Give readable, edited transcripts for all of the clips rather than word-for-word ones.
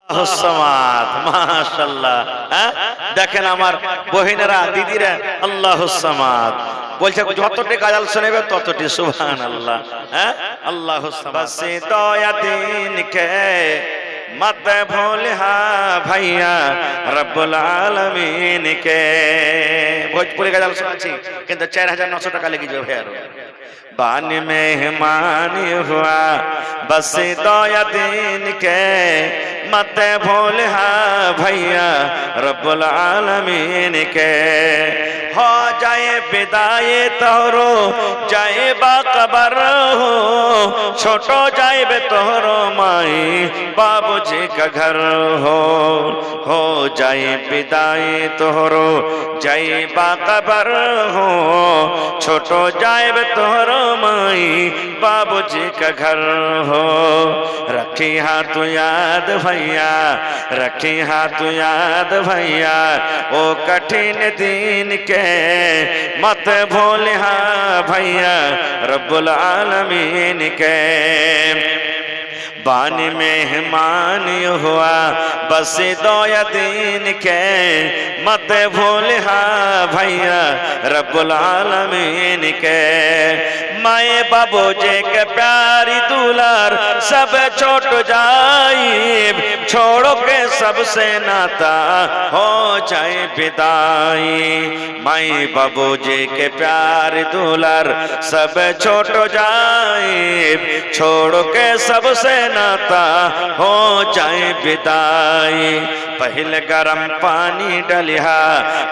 আল্লাহুস-সামাদ, মাশাআল্লাহ। হ্যাঁ, দেখেন আমার বহিনেরা, দিদিরা, আল্লাহুস-সামাদ বলছে যতটি গাজাল শোনাবে ততটি সুবহানাল্লাহ। হ্যাঁ, আল্লাহুস-সামাদ বসে দয়া দিন কে मत भूल हा भैया रब्बुल आलमीन के। भोजपुरी गजल सुनाची किंतु 4900 টাকা লেগে যাবে। আর बान मेहमान हुआ बस दया दिन के मत भूल हा भैया रब्बुल आलमीन के। हो जाए विदाई तोरो जाए बाकबर हो, छोटो जाए बे तोरो माई बाबूजी का घर हो जाए विदाई तोरो जाए बाकबर हो, छोटो जाए बे तोरो माई बाबूजी का घर हो। रखी हाथ याद भैया, रखी हाथ याद भैया ओ कठिन दिन के मत भूल हा भैया रब्बुल आलमीन के। बान मेहमान हुआ बस दया दिन के मत भूल हा भैया रब्बुल आलमीन के। माए बाबू जे के प्यारी दुलार सब छोट जाए, छोड़ो के सबसे नाता हो जाए विदाई। माए बाबू जे के प्यारी दुलार सब छोट जाए, छोड़ो के सबसे नाता हो जाए विदाई। पहले गरम पानी डलिहा,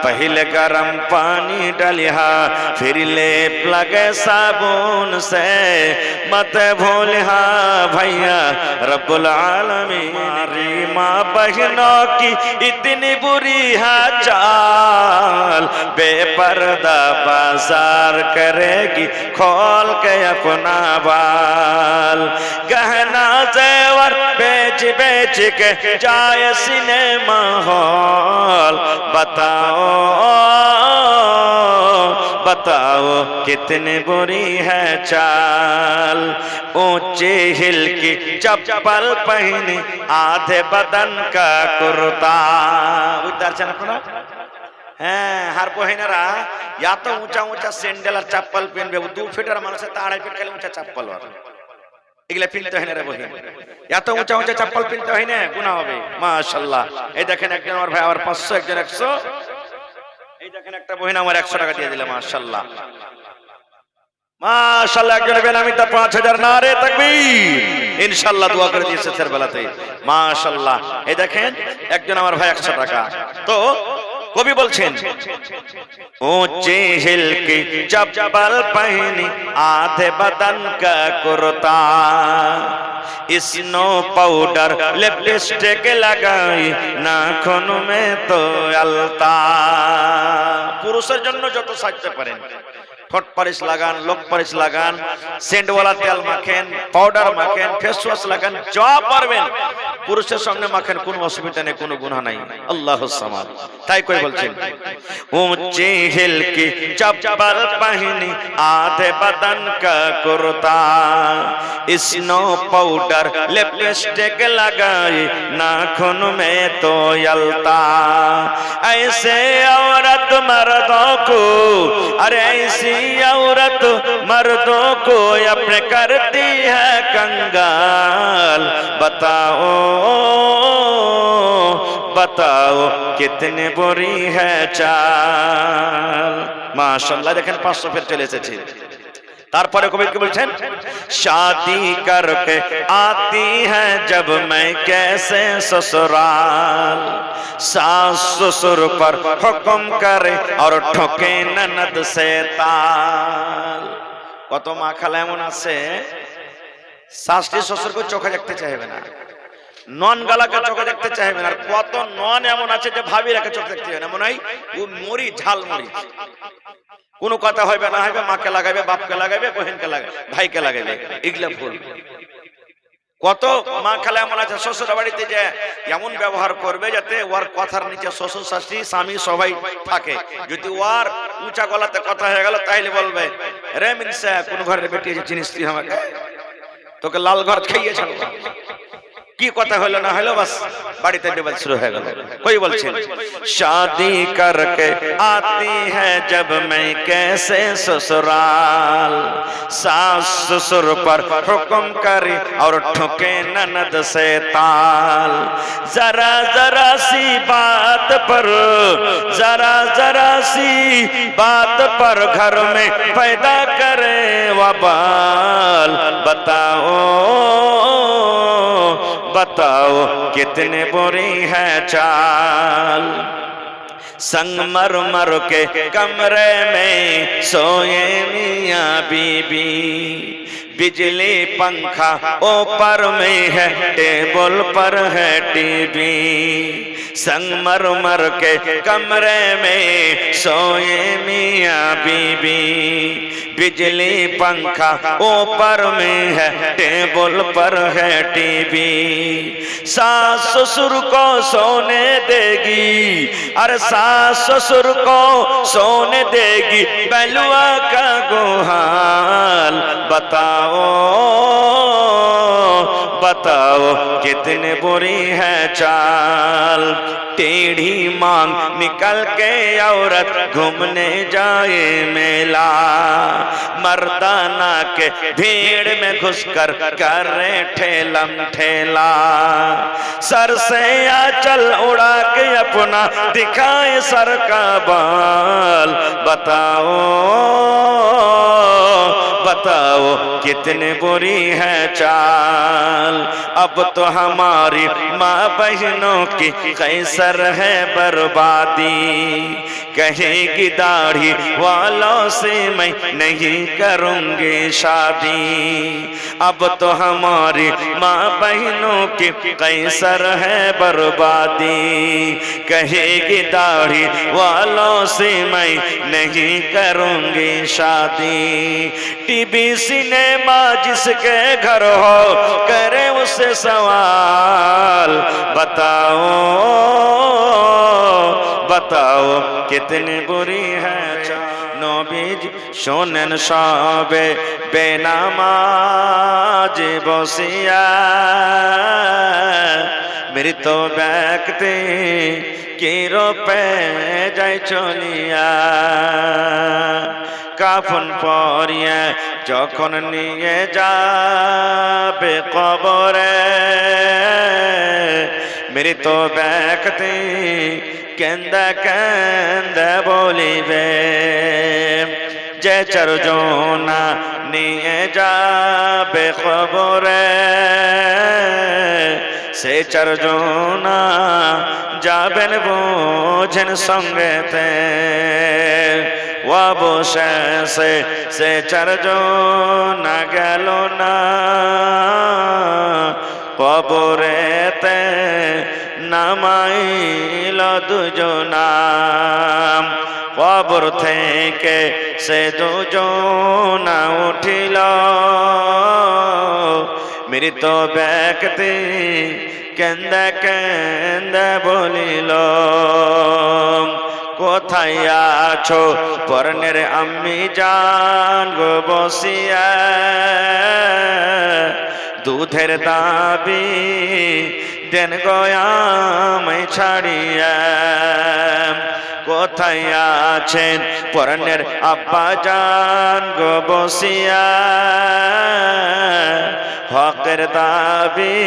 पहले गरम पानी डलिहा फिर लेप लगे साबुन से मत भूलिहा भैया रब्बुल आलमीन। माँ बहनों की इतनी बुरी है चाल, बेपर्दा बाजार करेगी खोल के अपना बाल। गहना जेवर बेच बेच के जाए सिनेमा हॉल, बताओ बताओ कितनी बुरी है चाल। ऊंचे हिल की चप्पल पहनी आधे बदन का कुर्ता। বুঝতে পারছেন আপনারা? হ্যাঁ, হার বহিনেরা এত উঁচা উঁচা স্যান্ডেল আর চপ্পল পরবে, 2 ফিটের মানুষের তা 2.5 ফিট খালি উঁচা চপ্পল আর এগুলা পিনতে হয় না রে বহিন। এত উঁচা উঁচা চপ্পল পিনতে হয় না, গুনাহ হবে। মাশাআল্লাহ। এই দেখেন একজন আমার ভাই আমার 500, একজন 100। এই দেখেন একটা বহিন আমার 100 টাকা দিয়ে দিলাম। মাশাআল্লাহ মাশাআল্লাহ। একজন বেনামি তা 5000 নারে তাকবীর ইনশাআল্লাহ দোয়া করে দিয়েছে স্যার বেলাতে। মাশাআল্লাহ। এই দেখেন একজন আমার ভাই 100 টাকা। তো কবি বলছেন ऊंचे हिल की चप्पल पहनी आधे बदन का कुर्ता, स्नो पाउडर लिपस्टिक लगाई नाखून में तो अलता। পুরুষের জন্য যত সাজতে পারেন, ঠোঁট পালিশ লাগান, লোক পালিশ লাগান, সেন্টওয়ালা তেল মাখেন, পাউডার মাখেন, ফেস ওয়াশ লাগান, যা পারবেন পুরুষের সঙ্গে মাখেন, কোনো অসুবিধা নেই, কোনো গুনাহ নাই। আল্লাহুস সামাদ। তাই করে বলছেন ऊंची हिल की चप्पल पहनी आधे बदन का कुर्ता, स्नो पाउडर लिपस्टिक लगाई नाखून में तो अलता। ऐसे औरत मर्दों को, अरे ऐसी औरत मर्दों को अपने करती है कंगाल। बताओ बताओ कितनी बुरी है चाल। माशाअल्लाह। देखें 500 फिर चले एसेছে। तारपरे कवि के बोलছেন शादी करके आती है जब मैं कैसे ससुराल, सास ससुर पर हुक्म करे और ठोके ननद से ताल। কত মা খালা এমন আছে শাশুড়ি শ্বশুরকে চোখে দেখতে চাইবে না, নন গালাকে চোখে দেখতে চাইবে না। আর কত নন এমন আছে যে ভাবিরাকে চোখে দেখতে চাইবে না, মনে হয় ও মরি ঝাল মরি। কোনো কথা হইবে না হইবে মাকে লাগাইবে, বাপকে লাগাইবে, বহিনকে লাগাইবে, ভাইকে লাগাইবে, এগুলা ভুল। কত মা খালা এমন আছে শ্বশুর বাড়িতে যে এমন ব্যবহার করবে যাতে ওর কথার নিচে শ্বশুর শাশুড়ি স্বামী সবাই থাকে। যদি ওর উঁচা গলাতে কথা হয়ে গেল তাইলে বলবে রে মিনসা কোন ঘরের বেটি এসে চিনিস তুই আমাকে, তোকে লাল ঘর খাইয়েছিল। কি কথা হলো না হলো বাস বাড়িতে বিবাদ শুরু হয়ে গেল। কই বলছেন শাদি করকে आती है जब मैं कैसे ससुराल, सास ससुर पर हुक्म करे और ठुके ननद से ताल, जरा जरा सी बात पर, जरा जरा सी बात पर घर में पैदा करे वबाल, बताओ बताओ कितने बुरी है चाल, संग मर मर के कमरे में सोए मियां बीबी, बिजली पंखा ऊपर में है टेबल पर है टीवी, संग मर मर के कमरे में सोए मियां बीबी, बिजली पंखा ऊपर में है टेबल पर है टीवी, सास ससुर को सोने देगी, अरे सास ससुर को सोने देगी बैलुआ का गोहाल, बताओ बताओ कितने बुरी है चाल, टेढ़ी मांग निकल के औरत घूमने जाए मेला, मर्दाना के भीड़ में घुसकर करे ठेलम ठेला, सर से आंचल उड़ा के अपना दिखाए सर का बाल, बताओ बताओ कितने बुरी है चाल, अब तो हमारी माँ बहनों की कैसर है बर्बादी, कहेगी दाढ़ी वालों से मैं नहीं करूंगी शादी, अब तो हमारी माँ बहनों की कैसर है बर्बादी, कहेगी दाढ़ी वालों से मैं नहीं करूंगी शादी, टीवी सिनेमा जिसके घर हो करे उससे सवाल, बताओ बताओ कितनी बुरी है नबीज शोनेन सबे बेनामाज बसिया, मृत व्यक्ति की रूपे जाय चलिया, কাফন পরিয়ে যখন নিয়ে যাবে কবরে, মৃত ব্যক্তি কেন্দে কেন্দে বলিবে, যে চারজনা নিয়ে যাবে কবরে, সে চারজনা যাবেন বোঝেন সঙ্গেতে, অবশেষে সে চারজন গেল না কবরেতে, নামাইল দুজনা, কবর থেকে সে দুজনা উঠিল, মৃত ব্যক্তি কেন্দে কেন্দে বলিল, কোথায় আছো পরনের আম্মি জান গো বসিয়া, দুধের দাবি দেন গয়ামায় ছাড়িয়া, কোথায় আছেন পরনের আব্বা জান গো বসিয়া, হকের দাবি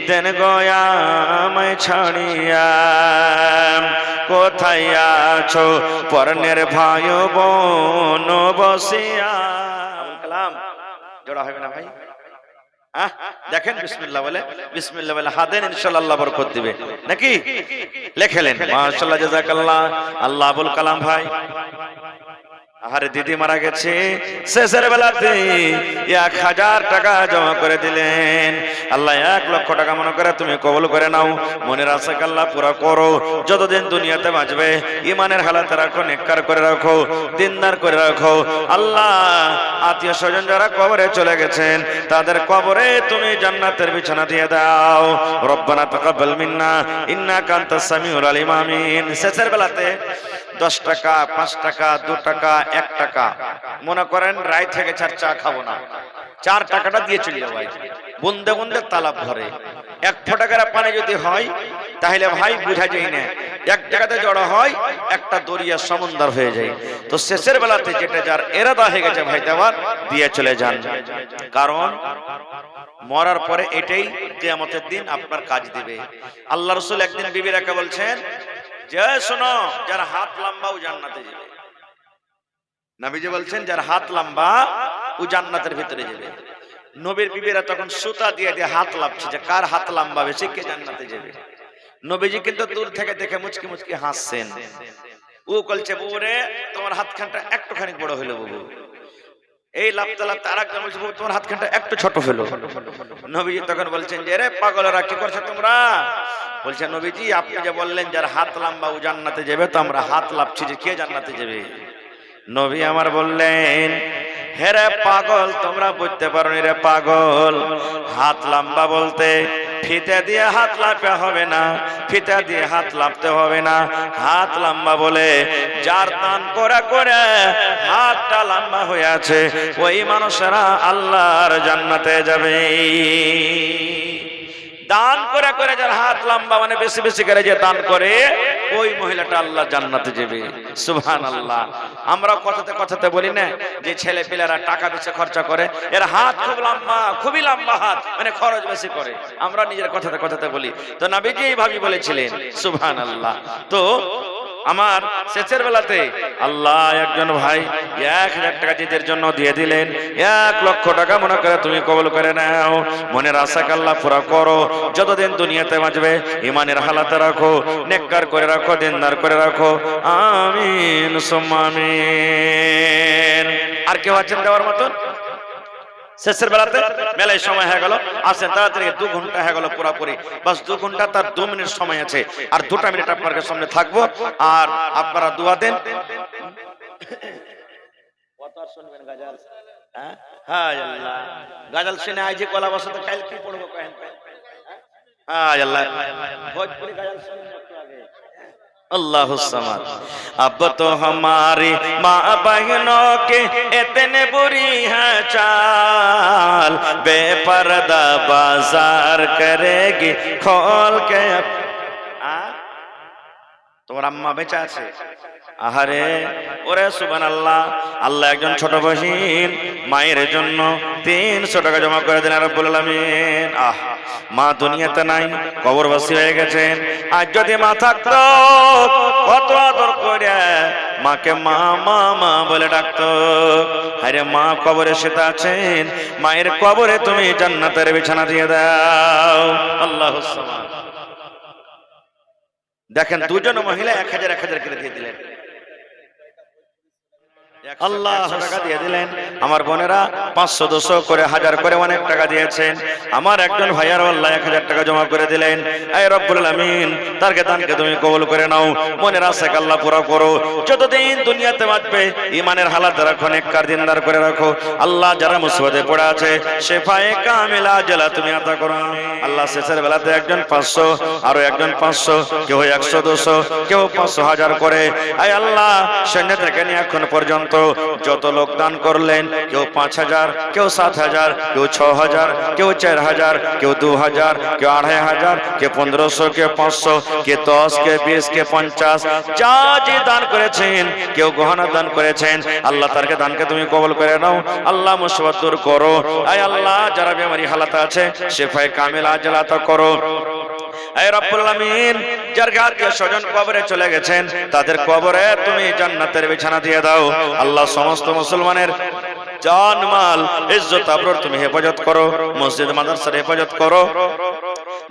দেন গয়ামায় ছাড়িয়া, কোথায় আছো পরনের ভাই বোন বসিয়া। কালাম জোড়া হবে না ভাই? দেখেন বিসমিল্লাহ বলে, বিসমিল্লাহ বলে হাদেন, ইনশাআল্লাহ আল্লাহ বরকত দিবে নাকি? লেখেলেন মাশাআল্লাহ, জাযাকাল্লাহ। আল্লাহ আবুল কালাম ভাই, আরে দিদি মারা গেছে, শেষের বেলাতে 1000 টাকা জমা করে দিলেন। আল্লাহ 1 লক্ষ টাকা মনে করে তুমি কবুল করে নাও, মনের আশা আল্লাহ পুরা করো। যতদিন দুনিয়াতে বাঁচবে ইমানের হালাতে রাখো, নেককার করে রাখো, দিনদার করে রাখো। আল্লাহ আত্মীয় স্বজন যারা কবরে চলে গেছেন তাদের কবরে তুমি জান্নাতের বিছানা দিয়ে দাও। রব্বানা তাকাব্বাল মিন্না ইন্নাকা আনতাস সামিউল আলিম, আমিন। শেষের বেলাতে 10 টাকা, 5 টাকা, 2 টাকা, 1 টাকা মনে করেন রায় থেকে 4 চা খাবো না, 4 টাকাটা দিয়ে চলে যাবো। বুন্দে বুন্দে তালাব ভরে, এক ফোঁটা করে পানি যদি হয় তাহলে ভাই বুঝা যায় না, এক জায়গাতে জড়ো হয় একটা দরিয়া সমুদ্র হয়ে যায়। তো শেষের বেলাতে যেটা যার এরাদা হয়ে গেছে ভাই দেওয়ার দিয়ে চলে যান, কারণ মরার পরে এটাই কিয়ামতের দিন আপনার কাজ দিবে। আল্লাহ রাসূল একদিন বিবিরাকে বলছেন যে শোনো, যার হাত লম্বা ও জান্নাতে যাবে। নবীজি বলছেন যার হাত লম্বা ও জান্নাতের ভিতরে যাবে। নবীর বিবিরা তখন সুতা দিয়ে দিয়ে হাত লাভছে যে কার হাত লম্বা বেশি কে জান্নাতে যাবে। নবীজি কিন্তু দূর থেকে দেখে মুচকি মুচকি হাসছেন। ও বলছে বউ রে তোমার হাতখানটা একটুখানি বড় হলো বাবু। এই লাফতে লাফতে আরেকজন বলছে বউ তোমার হাতখানটা একটু ছোট হলো। নবীজি তখন বলছেন যে রে পাগলেরা কি করছো তোমরা? বলছে নবীজি আপনি যে বললেন যার হাত লম্বা ও জান্নাতে যাবে, তো আমরা হাত লাভছি যে কে জান্নাতে যাবে। নবী আমার বললেন হেরে পাগল, তোমরা বুঝতে পারোনি রে পাগল, হাত লম্বা বলতে ফিতে দিয়ে হাত লাফা হবে না, ফিতা দিয়ে হাত লাফতে হবে না। হাত লম্বা বলে যার দান করে করে হাতটা লম্বা হয়ে আছে ওই মানুষেরা আল্লাহর জান্নাতে যাবে। দান করে করে যার হাত লম্বা মানে বেশি বেশি করে যে দান করে ওই মহিলাটা আল্লাহ জান্নাতে যাবে। সুবহানাল্লাহ। আমরা কথাতে কথাতে বলি না যে ছেলে পেলেরা টাকা বেশি খরচা করে, এর হাত খুব লম্বা, খুবই লম্বা হাত, মানে খরচ বেশি করে। আমরা নিজের কথাতে কথাতে বলি, তো নবীজি এইভাবে বলেছিলেন। সুবহানাল্লাহ। তো আমার শেষের বেলাতে আল্লাহ একজন ভাই 1000 টাকা জিদের জন্য দিয়ে দিলেন। 1 লক্ষ টাকা মনে করে তুমি কবুল করে নাও। মনের আশাকে আল্লাহ পুরা করো। যতদিন দুনিয়াতে বাঁচবে ইমানের হালাতে রাখো, নেককার করে রাখো, দিনদার করে রাখো। আমিন সুম্মা আমিন। আর কেউ আছেন দেওয়ার মতন? শেষের বেলাতে মেলায় সময় হয়ে গেল, আসেন তাড়াতাড়ি 2 ঘন্টা হয়ে গেল পুরাপুরি। বাস 2 ঘন্টা তার 2 মিনিট সময় আছে, আর 2টা মিনিট আপনাদের সামনে থাকবো। আর আপনারা দোয়া দেন। কত আর শুনবেন গাজাল? হ্যাঁ আল্লাহ, গাজাল শুনে আইজি কলা বসতে কাল কি পড়বো কহেন? হ্যাঁ আল্লাহ, ভোজপুরি গাজাল শুনে একটু আগে। अल्लाह समाद। अब तो हमारी माँ बहनों के इतने बुरी है चाल, बेपर्दा बाजार करेगी खोल के। তোমার আম্মা বেঁচে আছে? আহারে ওরে সুবহানাল্লাহ। আল্লাহ একজন ছোট বহিন মায়ের জন্য 300 টাকা জমা করে দেন রব্বুল আলামিন। মা দুনিয়াতে নাই, কবরবাসী হয়ে গেছেন। আজ যদি মা থাকতো কত আদর করে মাকে মা মা মা বলে ডাকতো। আরে মা কবরে শুয়ে আছেন, মায়ের কবরে তুমি জান্নাতের বিছানা দিয়ে দাও। আল্লাহুস সামাদ। দেখেন দুজন মহিলা 1000 করে দিয়ে দিলেন। আল্লাহ টাকা দিয়ে দিলেন। আমার বোনেরা 500 200 করে 1000 করে অনেক টাকা দিয়েছেন। আমার একজন ভাইয়ার আল্লাহ 1000 টাকা জমা করে দিলেন। আয় রব্বুল আলামিন তারকে দানকে তুমি কবুল করে নাও। মনের আশাকে আল্লাহ পুরো করো। যতদিন দুনিয়াতে বাঁচবে ইমানের হালাত রাখো, নেককার দিনদার করে রাখো। আল্লাহ যারা মুসিবতে পড়ে আছে শেফায়ে কামিলা আজলা তুমি আতা করো। আল্লাহ শেষের বেলাতে একজন 500, আরো একজন 500, কেউ 100 200, কেউ 500 1000 করে। আয় আল্লাহ সৈন্য থেকে নিয়ে এখন পর্যন্ত যত লোক দান করলেন, কেউ 5000, কেউ 7000, কেউ 6000, কেউ 4000, কেউ 2000, কেউ 2500, কেউ 1500, কেউ 500, কেউ 10, কেউ 20, কেউ 50, যা যে দান করেছেন, কেউ গহনা দান করেছেন। আল্লাহ তারকে দানকে তুমি কবুল করে নাও। আল্লাহ মুসিবত দূর করো। আয় আল্লাহ যারা বেমারি হালাতে আছে শেফায়ে কামিল আজল আতা করো। আয় রব্বুল আলামিন যার আত্মীয় স্বজন কবরে চলে গেছেন তাদের কবরে তুমি জান্নাতের বিছানা দিয়ে দাও। আল্লাহ সমস্ত মুসলমানের জান মাল ইজ্জত আবরুর তুমি হেফাজত করো। মসজিদ মাদ্রাসার হেফাজত করো।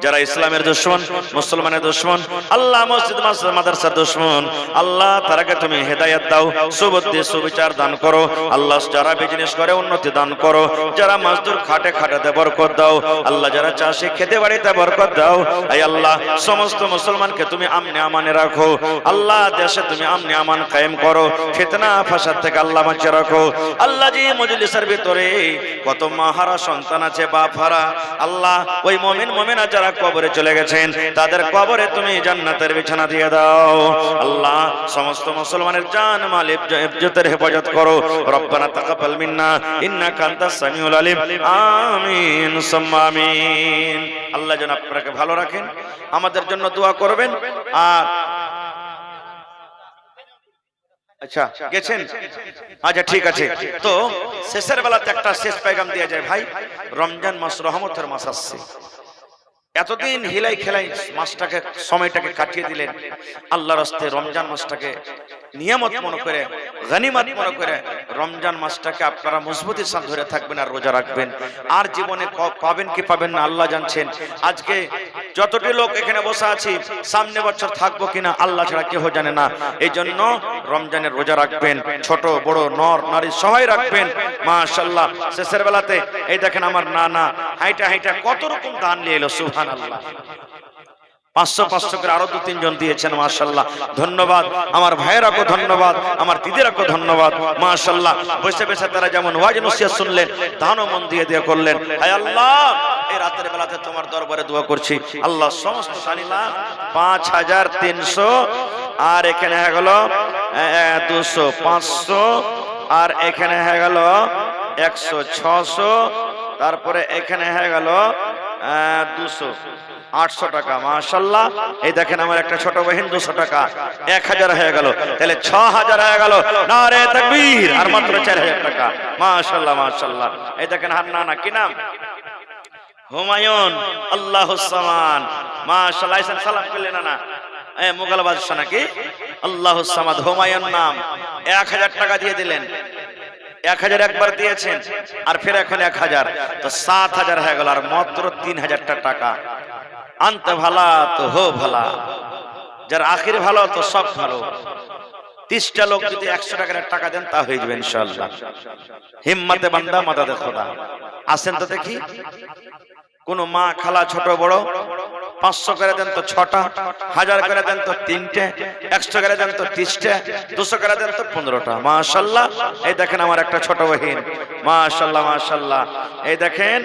যারা ইসলামের দুশমন, মুসলমানের দুশমন, আল্লাহ মসজিদ মাদ্রাসার দুশমন, আল্লাহ তারাকে তুমি হেদায়েত দাও, সুবুদ্ধি সুবিচার দান করো। আল্লাহ যারা বিজনেস করে উন্নতি দান করো। যারা মজদুর খাটে খাটাতে বরকত দাও। আল্লাহ যারা চাষে খেতে বাড়িতে বরকত দাও। আয় আল্লাহ সমস্ত মুসলমানকে তুমি আমনে আমানে রাখো। আল্লাহ দেশে তুমি আমনে আমান কায়েম করো। ফিতনা ফাসাদ থেকে আল্লাহ বাঁচিয়ে রাখো। আল্লাহ জি মজলিসের ভিতরে কত মাহারা সন্তান আছে, বাপ হারা, আল্লাহ ওই মুমিন মুমিনা যারা কবরে চলে গেছেন তাদের কবরে তুমি জান্নাতের বিছানা দিয়ে দাও আল্লাহ। সমস্ত মুসলমানের জান মাল ইজ্জতের হেফাজত করো। রব্বানা তাকাব্বাল মিন্না ইন্নাকা আনতাস সামিউল আলিম। আমিন সুম্মা আমিন। আল্লাহ যেন আপনাকে ভালো রাখেন, আমাদের জন্য দোয়া করবেন। আর আচ্ছা গেছেন, আচ্ছা ঠিক আছে। তো শেষের বেলাতে একটা শেষ পেগাম দিয়ে যায় ভাই, রমজান মাস রহমতের মাস আসছে। এতদিন হিলাই খেলাই মাসটাকে সময়টাকে কাটিয়ে দিলেন আল্লাহর রাস্তায়। রমজান মাসটাকে নিয়ামত মনে করে, গনিমত মনে করে রমজান মাসটাকে আপনারা মজবুতির সাথে ধরে থাকবেন আর রোজা রাখবেন। আর জীবনে পাবেন কি পাবেন না আল্লাহ জানছেন। আজকে যতটি লোক এখানে বসে আছি, সামনে বছর থাকবো কিনা আল্লাহ ছাড়া কেউ জানে না। এই জন্য রমজানের রোজা রাখবেন, ছোট বড় নর নারী সবাই রাখবেন মাশাআল্লাহ। শেষের বেলাতে এই দেখেন আমার নানা হাইটা হাইটা কত রকম দান নিয়ে এলো, সুবহানাল্লাহ। 500 করে আরো 2-3 জন দিয়েছেন মাশাআল্লাহ। ধন্যবাদ আমার ভাইয়েরাকে, ধন্যবাদ আমার দিদিরাকে, ধন্যবাদ মাশাআল্লাহ। বসে বসে তারা যেমন ওয়াজ নসিহত শুনলেন, দানও মন দিয়ে দিয়ে করলেন। হায় আল্লাহ, এই রাতের বেলাতে তোমার দরবারে দোয়া করছি আল্লাহ, সমস্ত সানিলা 5300 আর এখানে হয়ে গেল 200 500 আর এখানে হয়ে গেল 100 600 তারপরে এখানে হয়ে গেল 200 800 টাকা মাশাআল্লাহ। এই দেখেন আমার একটা ছোট বহিন 200 টাকা, 1000 হয়ে গেল, তাহলে 6000 হয়ে গেল। নারে তাকবীর। আর মাত্র 4000 টাকা মাশাআল্লাহ মাশাআল্লাহ। এই দেখেন হান্নানা কি নাম, হুমায়ুন আল্লাহুস সামান মাশাআল্লাহ। সালাম করলেন না মুঘল বাদশা নাকি আল্লাহুস সামাদ, হুমায়ুন নাম। 1000 টাকা দিয়ে দিলেন, 1000 একবার দিয়েছেন আর ফের এখন 1000, তো 7000 হয়ে গেল। আর মাত্র 3000 টাকা। আনতে ভালা তো হো ভালা, যার আখির ভালো তো সব ভালো। 30টা লোক যদি 100 টাকার টাকা দেন তা হয়ে যাবে ইনশাআল্লাহ। হিম্মতে বান্দা মাদাদে খোদা। আসেন তো দেখি, কোন মা খালা ছোট বড় 500 করে দেন তো 6টা, 1000 করে দেন তো 3টে, 100 করে দেন তো 30টে, 200 করে দেন তো 15টা মাশাআল্লাহ। এই দেখেন আমার একটা ছোট বহিন মাশাআল্লাহ মাশাআল্লাহ। এই দেখেন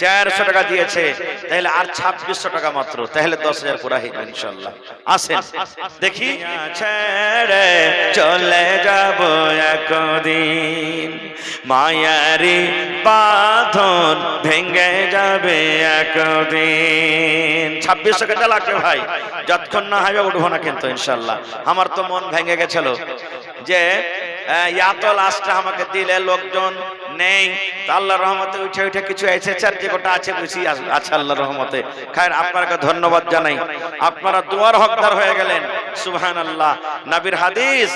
400 টাকা দিয়েছে, তাহলে আর 2600 টাকা মাত্র, তাহলে 10000 পুরা হইবে ইনশাআল্লাহ। আসেন দেখি। ছেড়ে চলে যাব একদিন, মায়ারি বাঁধন ভেঙে যাবে একদিন। 2600 টাকা লাগবে ভাই, যতক্ষণ না হবে উঠবো না কিন্তু ইনশাআল্লাহ। আমার তো মন ভেঙে গেছিল যে এত লাশটা আমাকে দিলে লোকজন নেই, আল্লাহর রহমতে উঠে উঠে কিছু এসেছে, আর যে গোটা আছে বেশি আছে আল্লাহর রহমতে। খায়ের আপনাকে ধন্যবাদ জানাই, আপনারা দুয়ার হকদার হয়ে গেলেন সুবহানাল্লাহ। নবীর হাদিস,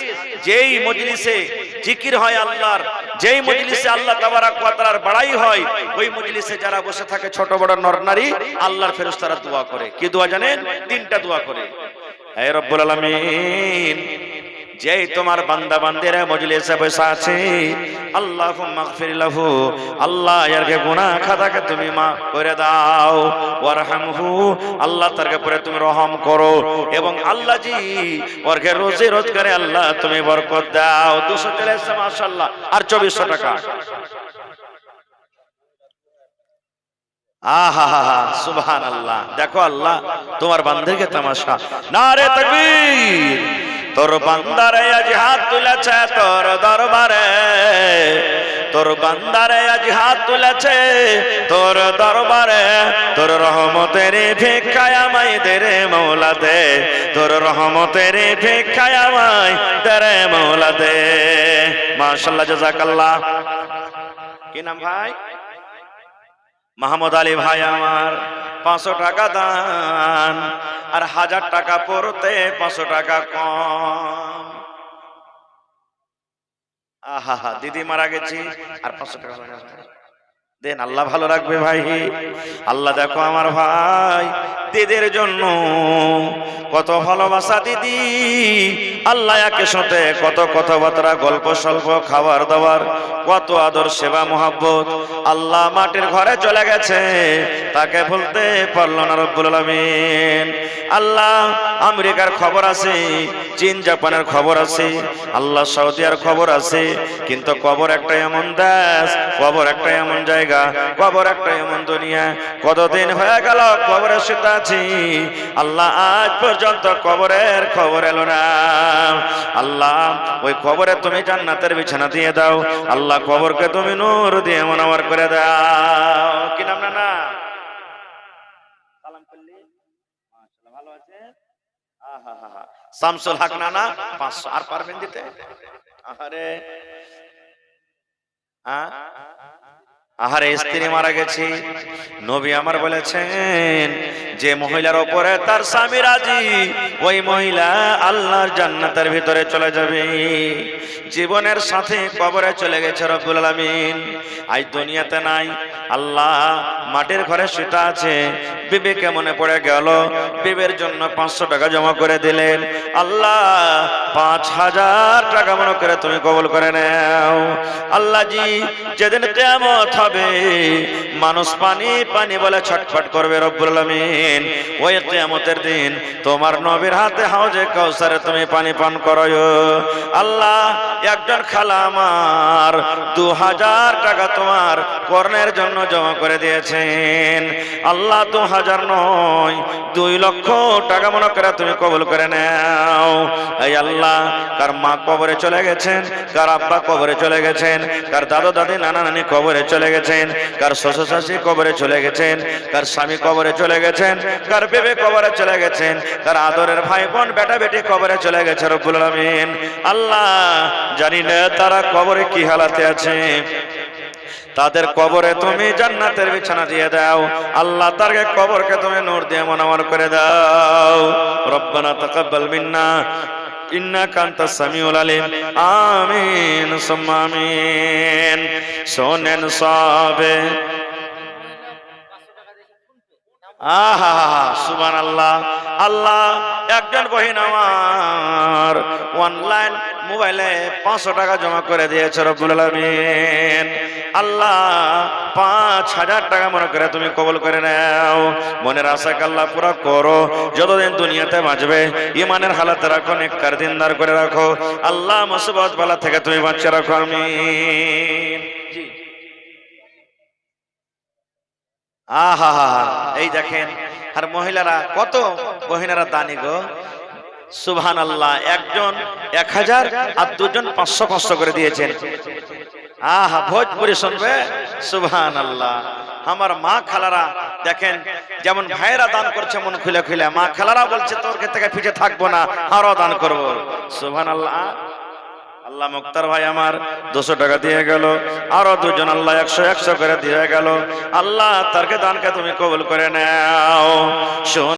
যেই মজলিসে জিকির হয় আল্লাহর, যেই মজলিসে আল্লাহ তাবারক ওয়া তাআলার বড়াই হয়, ওই মজলিসে যারা বসে থাকে ছোট বড় নর নারী, আল্লাহর ফেরেশতারা দোয়া করে। কি দোয়া জানেন? 3টা দোয়া করে। হে রব্বুল আলামিন, যেই তোমার বান্দা বান্দিরা মজলিসে বসে আছে, আল্লাহুম্মা গফির লাহু, আল্লাহ এরকে গুনাহ খাতাকে তুমি মাফ করে দাও। ওয়ারহামহু, আল্লাহ তারকে পরে তুমি রহম করো। এবং আল্লাহ জি ওরকে রোজি রোজগারে আল্লাহ তুমি বরকত দাও। 200 চলে এসেছে মাশাআল্লাহ। আর 2400 টাকা। আহা হা হা সুবহানাল্লাহ। দেখো আল্লাহ তোমার বান্দাকে তামাশা। নারে তাকবীর। তোর বান্দারে আজ হাত তুলেছে তোর দরবারে, তোর বান্দারে আজ হাত তুলেছে তোর দরবারে, তোর রহমতের ভিক্ষায় আমায় দে রে মওলা দে, তোর রহমতের ভিক্ষায় আমায় দে রে মওলা দে। মাশাআল্লাহ জাযাকাল্লাহ। কি নাম ভাই? মাহমুদ আলী ভাই আমার 500 টাকা দান, আর 1000 টাকা পড়তে 500 টাকা কম। আহা হা, দিদি মারা গেছি আর 500 টাকা দেন, আল্লাহ ভালো রাখবে ভাই। আল্লাহ দেখো আমার ভাই দিদির জন্য কত ভালোবাসা দিদি, আল্লাহ একে সাথে কত কথাবার্তা, গল্প স্বল্প, খাবার দাবার, কত আদর সেবা মোহাব্বত। আল্লাহ মাটির ঘরে চলে গেছে, তাকে ভুলতে পারলো না রব্বুল আলামিন। আল্লাহ আমেরিকার খবর আছে, চীন জাপানের খবর আছে, আল্লাহ সৌদিয়ার খবর আছে, কিন্তু কবর একটা এমন দেশ, কবর একটা এমন জায়গা, কবর একটা এমন দুনিয়া। কতদিন হয়ে গেল কবরে শুতে আছি, আল্লাহ আজ পর্যন্ত কবরের খবর এলো না। আল্লাহ ওই কবরে তুমি জান্নাতের বিছানা দিয়ে দাও, আল্লাহ কবরকে তুমি নূর দিয়ে মুনাওয়ার করে দাও। কি নাম না সালাম করলি, মাশাআল্লাহ ভালো আছে। আহা শামসুল হক নানা 500 আর পারবেন দিতে? আরে আহারে স্ত্রী মারা গেছে, নবী আমার বলেছেন যে মহিলার উপরে তার স্বামী রাজি, ওই মহিলা আল্লাহর জান্নাতের ভিতরে চলে যাবে। জীবনের সাথে কবরে চলে গেছে রব্বুল আলামিন, আজ দুনিয়াতে নাই। আল্লাহ মাটির ঘরে শুতে আছে, বিবেকে মনে পড়ে গেল, বিবের জন্য 500 টাকা জমা করে দিলেন। আল্লাহ 5000 টাকা মনে করে তুমি কবুল করে নাও। আল্লাহ জি যেদিন কিয়ামত হবে, মানুষ পানি পানি বলে ছটফট করবে রব্বুল আলামিন, ওই কিয়ামতের দিন তোমার নবীর হাতে হাউজে কাউসারে তুমি পানি পান করো। আল্লাহ একজন খালা আমার 2000 টাকা তোমার কর্ণের জন্য জমা করে দিয়েছেন। আল্লাহ 2000 নয় 2 লক্ষ টাকা মনে করে তুমি কবুল করে নাও। এই আল্লাহ কার মা কবরে চলে গেছেন, কার আব্বা কবরে চলে গেছেন, কার দাদা দাদি নানা নানি কবরে চলে গেছেন, কার শ্বশুর শাশুড়ি কবরে চলে গেছেন, কার স্বামী কবরে চলে গেছেন, কার বেবে কবরে চলে গেছেন, কার আদরের ভাই বোন বেটা বেটি কবরে চলে গেছে রব্বুল আলামিন। আল্লাহ জানি না তারা কবরে কি হালাতে আছে, তাদের কবরে তুমি জান্নাতের বিছানা দিয়ে দাও। আল্লাহ তার কবরকে তুমি নূর দিয়ে মুনাওয়ার করে দাও। রব্বানা তাকাব্বাল মিন্না ইন্নাকা আনতাস সামিউল আলিম। আমিন সুম্মা আমিন। শোনেন সবে আহা সুবহানাল্লাহ। আল্লাহ একজন বহিন আমার অনলাইন মোবাইলে 500 টাকা জমা করে দিয়েছে রব্বুল আলামিন। আল্লাহ 5000 টাকা মনে করে তুমি কবুল করে নাও। মনের আশাকে আল্লাহ পুরা করো, যতদিন দুনিয়াতে বাঁচবে ইমানের হালাতে রাখো, নেককার দিনদার করে রাখো। আল্লাহ মুসিবত বালা থেকে তুমি বাঁচিয়ে রাখো। আমিন। আহা এই দেখেন, আর মহিলারা কত বহিনারা দানি গো, সুবহানাল্লাহ। একজন 1000 আর দুজন 500 500 করে দিয়েছেন। আহা ভোজপুরি শুনবে, সুবহানাল্লাহ। আমার মা খালারা দেখেন, যেমন ভাইরা দান করছে মন খুলে খুলে, মা খালারা বলছে তোর থেকে পিছিয়ে থাকবো না, আরো দান করবো। সুবহানাল্লাহ। আল্লাহ মুক্তার ভাই আমার 200 টাকা দিয়ে গেল, আরো দুজন আল্লাহ 100 100 করে দিয়ে গেল। আল্লাহ তারকে দানকে তুমি কবুল করে নাও।